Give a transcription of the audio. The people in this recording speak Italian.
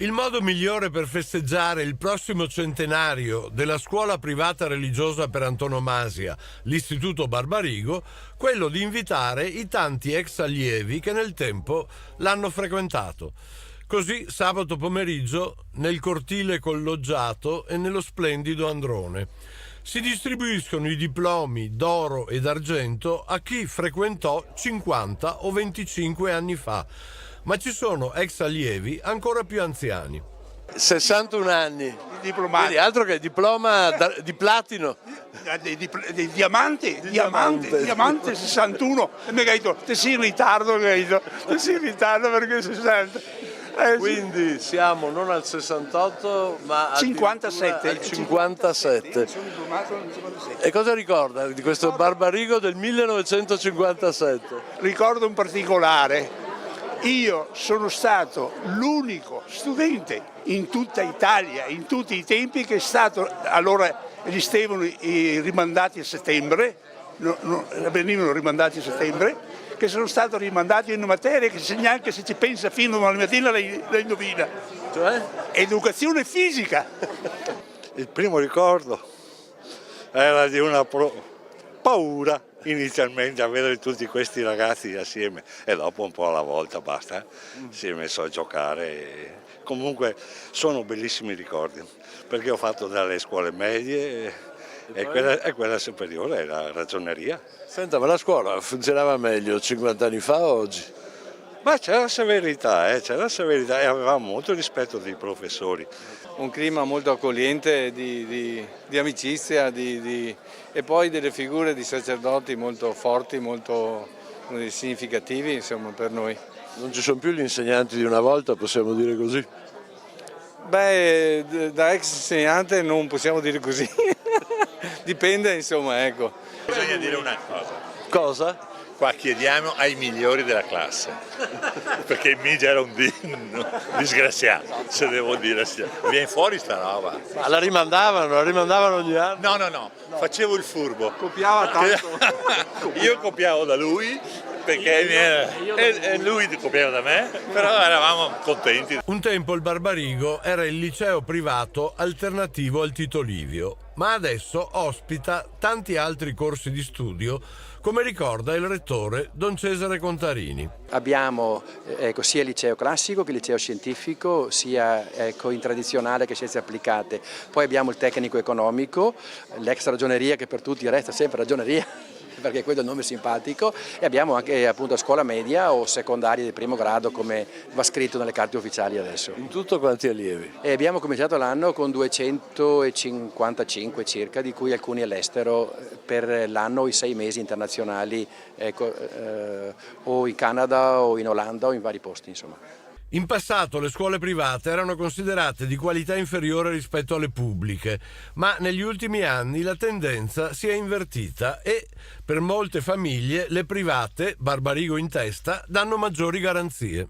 Il modo migliore per festeggiare il prossimo centenario della scuola privata religiosa per antonomasia, l'Istituto Barbarigo, quello di invitare i tanti ex allievi che nel tempo l'hanno frequentato. Così sabato pomeriggio nel cortile colloggiato e nello splendido Androne si distribuiscono i diplomi d'oro e d'argento a chi frequentò 50 o 25 anni fa, ma ci sono ex allievi ancora più anziani. 61 anni, Diplomati. altro che diploma di platino. Di diamante 61. E mi ha detto, te sei in ritardo, perché 60. Quindi siamo non al 68 ma 57. al 57. Sono diplomato nel 57. E cosa ricorda di questo Barbarigo del 1957? Ricordo un particolare. Io sono stato l'unico studente in tutta Italia, in tutti i tempi, che è stato, allora esistevano i rimandati a settembre, venivano rimandati a settembre, che sono stato rimandato in una materia che se neanche se ci pensa fino a domani mattina la indovina. Cioè? Educazione fisica. Il primo ricordo era di una paura inizialmente a vedere tutti questi ragazzi assieme e dopo un po' alla volta basta, si è messo a giocare. Comunque sono bellissimi ricordi perché ho fatto dalle scuole medie e quella superiore era ragioneria. Senta, ma la scuola funzionava meglio 50 anni fa o oggi? Ma c'era severità e avevamo molto rispetto dei professori. Un clima molto accogliente di amicizia e poi delle figure di sacerdoti molto forti, molto significativi insomma, per noi. Non ci sono più gli insegnanti di una volta, possiamo dire così? Beh, da ex insegnante non possiamo dire così, dipende insomma, ecco. Bisogna dire una cosa. Cosa? Qua chiediamo ai migliori della classe, perché il Migia era un disgraziato, se devo dire. Viene fuori sta roba. Ma la rimandavano ogni anno? No, facevo il furbo. Copiava tanto. Io copiavo da lui, e lui copiava da me, però eravamo contenti. Un tempo il Barbarigo era il liceo privato alternativo al Tito Livio, ma adesso ospita tanti altri corsi di studio, come ricorda il rettore Don Cesare Contarini. Abbiamo sia il liceo classico che il liceo scientifico, sia in tradizionale che scienze applicate. Poi abbiamo il tecnico economico, l'ex ragioneria che per tutti resta sempre ragioneria, perché quello è il nome simpatico, e abbiamo anche appunto scuola media o secondaria di primo grado come va scritto nelle carte ufficiali adesso. In tutto quanti allievi? E abbiamo cominciato l'anno con 255 circa, di cui alcuni all'estero per l'anno o i 6 mesi internazionali, o in Canada o in Olanda o in vari posti insomma. In passato le scuole private erano considerate di qualità inferiore rispetto alle pubbliche, ma negli ultimi anni la tendenza si è invertita e per molte famiglie le private, Barbarigo in testa, danno maggiori garanzie.